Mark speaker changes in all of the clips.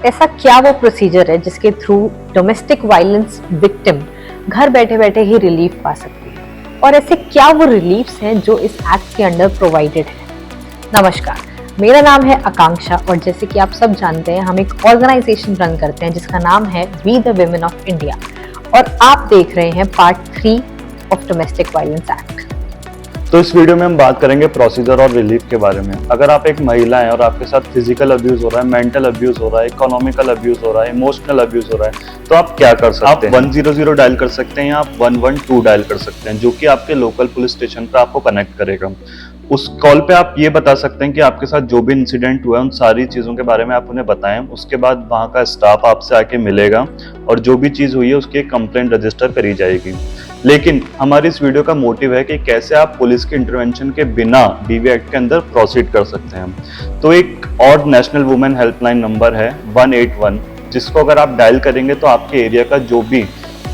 Speaker 1: ऐसा क्या वो प्रोसीजर है जिसके थ्रू डोमेस्टिक वायलेंस विक्टिम घर बैठे बैठे ही रिलीफ पा सकती है, और ऐसे क्या वो रिलीफ्स हैं जो इस एक्ट के अंडर प्रोवाइडेड है। नमस्कार, मेरा नाम है आकांक्षा और जैसे कि आप सब जानते हैं हम एक ऑर्गेनाइजेशन रन करते हैं जिसका नाम है we the women of India, और आप देख रहे हैं part 3 of domestic violence act.
Speaker 2: तो इस वीडियो में हम बात करेंगे प्रोसीजर और रिलीफ के बारे में। अगर आप एक महिला हैं और आपके साथ फिजिकल अब्यूज हो रहा है, मेंटल अब्यूज हो रहा है, इकोनॉमिकल अब्यूज हो रहा है, इमोशनल अब्यूज हो रहा है, तो आप क्या कर सकते हैं? आप 100 डायल कर सकते हैं या आप 112 डायल कर सकते हैं, जो कि आपके लोकल पुलिस स्टेशन पर आपको कनेक्ट करेगा। उस कॉल पे आप ये बता सकते हैं कि आपके साथ जो भी इंसिडेंट हुआ है उन सारी चीज़ों के बारे में आप उन्हें बताएं। उसके बाद वहाँ का स्टाफ आपसे आके मिलेगा और जो भी चीज़ हुई है उसकी एक कंप्लेंट रजिस्टर करी जाएगी। लेकिन हमारी इस वीडियो का मोटिव है कि कैसे आप पुलिस के इंटरवेंशन के बिना डीवी एक्ट के अंदर प्रोसीड कर सकते हैं। तो एक और नेशनल वुमेन हेल्पलाइन नंबर है 181, जिसको अगर आप डायल करेंगे तो आपके एरिया का जो भी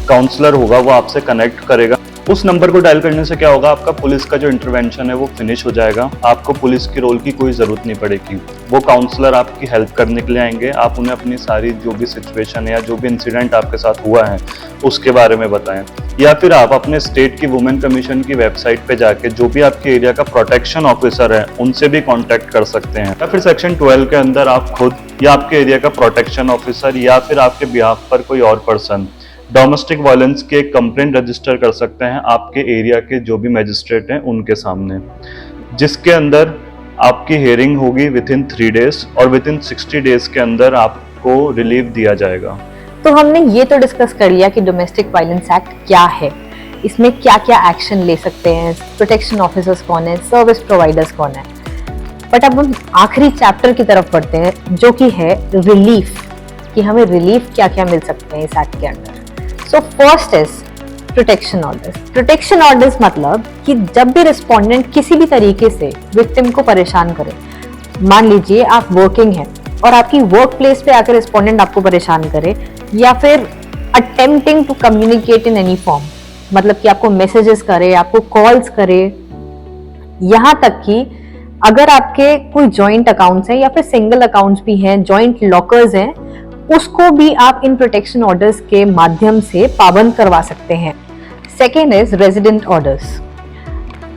Speaker 2: काउंसलर होगा वो आपसे कनेक्ट करेगा। उस नंबर को डायल करने से क्या होगा, आपका पुलिस का जो इंटरवेंशन है वो फिनिश हो जाएगा। आपको पुलिस की रोल की कोई ज़रूरत नहीं पड़ेगी। वो काउंसलर आपकी हेल्प करने के लिए आएंगे। आप उन्हें अपनी सारी जो भी सिचुएशन है या जो भी इंसिडेंट आपके साथ हुआ है उसके बारे में बताएं, या फिर आप अपने स्टेट की वुमेन कमीशन की वेबसाइट पे जाके जो भी आपके एरिया का प्रोटेक्शन ऑफिसर है उनसे भी कांटेक्ट कर सकते हैं, या फिर सेक्शन 12 के अंदर आप खुद या आपके एरिया का प्रोटेक्शन ऑफिसर या फिर आपके बिहाफ पर कोई और पर्सन डोमेस्टिक वायलेंस के कंप्लेंट रजिस्टर कर सकते हैं आपके एरिया के जो भी मैजिस्ट्रेट हैं उनके सामने, जिसके अंदर आपकी हियरिंग होगी विद इन 3 डेज और विद इन 60 डेज के अंदर आपको रिलीफ दिया जाएगा।
Speaker 1: तो हमने ये तो डिस्कस कर लिया कि डोमेस्टिक वायलेंस एक्ट क्या है, इसमें क्या क्या एक्शन ले सकते हैं, प्रोटेक्शन ऑफिसर्स कौन है, सर्विस प्रोवाइडर्स कौन है। बट अब हम आखिरी चैप्टर की तरफ बढ़ते हैं जो कि है रिलीफ, कि हमें रिलीफ क्या क्या मिल सकते हैं इस एक्ट के अंदर। So first is protection orders. Protection orders मतलब कि जब भी रिस्पोंडेंट किसी भी तरीके से विक्टिम को परेशान करे, मान लीजिए आप वर्किंग हैं और आपकी वर्क प्लेस पे आकर रिस्पोंडेंट आपको परेशान करे, या फिर attempting to communicate in any form, मतलब कि आपको मैसेजेस करे, आपको कॉल्स करे, यहाँ तक कि अगर आपके कोई जॉइंट अकाउंट्स हैं या फिर सिंगल अकाउंट्स भी हैं, जॉइंट लॉकर्स हैं, उसको भी आप इन प्रोटेक्शन ऑर्डर्स के माध्यम से पाबंद करवा सकते हैं। Second is resident orders.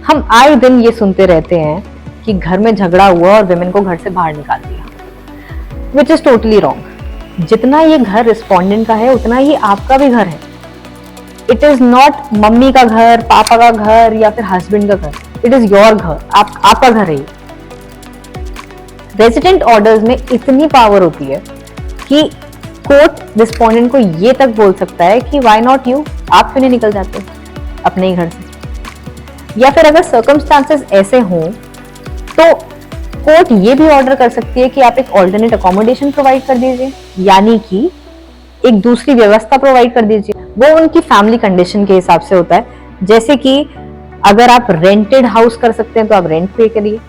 Speaker 1: हम आए दिन ये सुनते रहते हैं कि घर में झगड़ा हुआ और विमेन को घर से बाहर निकाल दिया, विच इज टोटली रॉन्ग। जितना ये घर रिस्पोंडेंट का है उतना ही आपका भी घर है। इट इज नॉट मम्मी का घर, पापा का घर या फिर हस्बैंड का घर, इट इज योर घर, आपका घर है। रेजिडेंट ऑर्डर्स में इतनी पावर होती है कि कोर्ट रिस्पोंडेंट को ये तक बोल सकता है कि व्हाई नॉट यू, आप क्यों नहीं निकल जाते अपने ही घर से। या फिर अगर सर्कमस्टांसेस ऐसे हों तो कोर्ट ये भी ऑर्डर कर सकती है कि आप एक ऑल्टरनेट अकोमोडेशन प्रोवाइड कर दीजिए, यानी कि एक दूसरी व्यवस्था प्रोवाइड कर दीजिए। वो उनकी फैमिली कंडीशन के हिसाब से होता है, जैसे कि अगर आप रेंटेड हाउस कर सकते हैं तो आप रेंट पे करिए,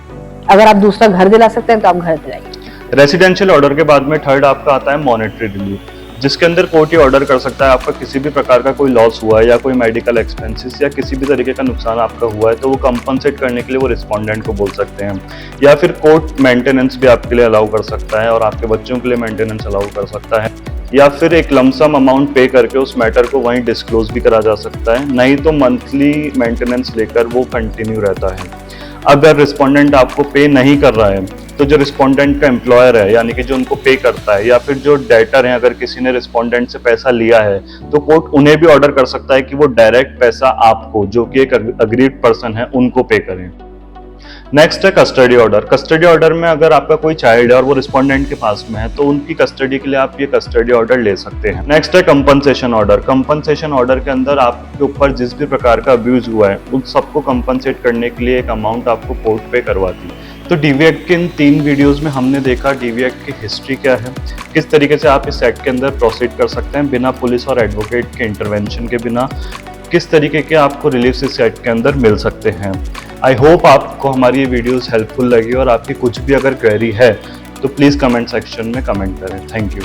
Speaker 1: अगर आप दूसरा घर दिला सकते हैं तो आप घर दिलाइए।
Speaker 2: रेसिडेंशियल ऑर्डर के बाद में थर्ड आपका आता है मॉनेटरी रिलीफ, जिसके अंदर कोर्ट ये ऑर्डर कर सकता है आपका किसी भी प्रकार का कोई लॉस हुआ है या कोई मेडिकल एक्सपेंसेस या किसी भी तरीके का नुकसान आपका हुआ है तो वो कंपनसेट करने के लिए वो रिस्पोंडेंट को बोल सकते हैं, या फिर कोर्ट मेंटेनेंस भी आपके लिए अलाउ कर सकता है और आपके बच्चों के लिए मेंटेनेंस अलाउ कर सकता है, या फिर एक लमसम अमाउंट पे करके उस मैटर को वहीं डिस्क्लोज भी करा जा सकता है, नहीं तो मंथली मेंटेनेंस लेकर वो कंटिन्यू रहता है। अगर रिस्पोंडेंट आपको पे नहीं कर रहा है तो जो रिस्पोंडेंट का एम्प्लॉयर है, यानी कि जो उनको पे करता है, या फिर जो डेटर है, अगर किसी ने रिस्पोंडेंट से पैसा लिया है तो कोर्ट उन्हें भी ऑर्डर कर सकता है कि वो डायरेक्ट पैसा आपको, जो कि एक अग्रीड पर्सन है, उनको पे करें। नेक्स्ट है कस्टडी ऑर्डर। कस्टडी ऑर्डर में अगर आपका कोई चाइल्ड है और वो रिस्पोंडेंट के पास में है तो उनकी कस्टडी के लिए आप ये कस्टडी ऑर्डर ले सकते हैं। नेक्स्ट है कंपनसेशन ऑर्डर। कंपनसेशन ऑर्डर के अंदर आपके ऊपर जिस भी प्रकार का अब्यूज हुआ है उन सबको कंपनसेट करने के लिए एक अमाउंट आपको कोर्ट पे करवाती। तो डीवी एक्ट के इन 3 वीडियोस में हमने देखा डीवी एक्ट की हिस्ट्री क्या है, किस तरीके से आप इस एक्ट के अंदर प्रोसीड कर सकते हैं बिना पुलिस और एडवोकेट के इंटरवेंशन के बिना, किस तरीके के आपको रिलीफ इस एक्ट के अंदर मिल सकते हैं। आई होप आपको हमारी ये वीडियोस हेल्पफुल लगी और आपकी कुछ भी अगर क्वेरी है तो प्लीज़ कमेंट सेक्शन में कमेंट करें। Thank you.